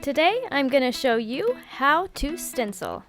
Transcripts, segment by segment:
Today I'm going to show you how to stencil.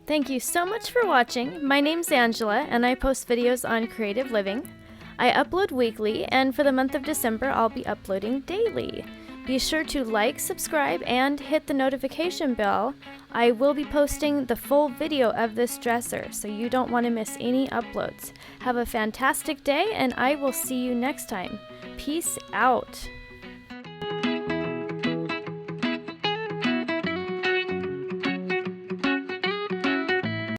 Thank you so much for watching. My name's Angela and I post videos on creative living. I upload weekly, and for the month of December I'll be uploading daily. Be sure to like, subscribe, and hit the notification bell. I will be posting the full video of this dresser, so you don't want to miss any uploads. Have a fantastic day, and I will see you next time. Peace out.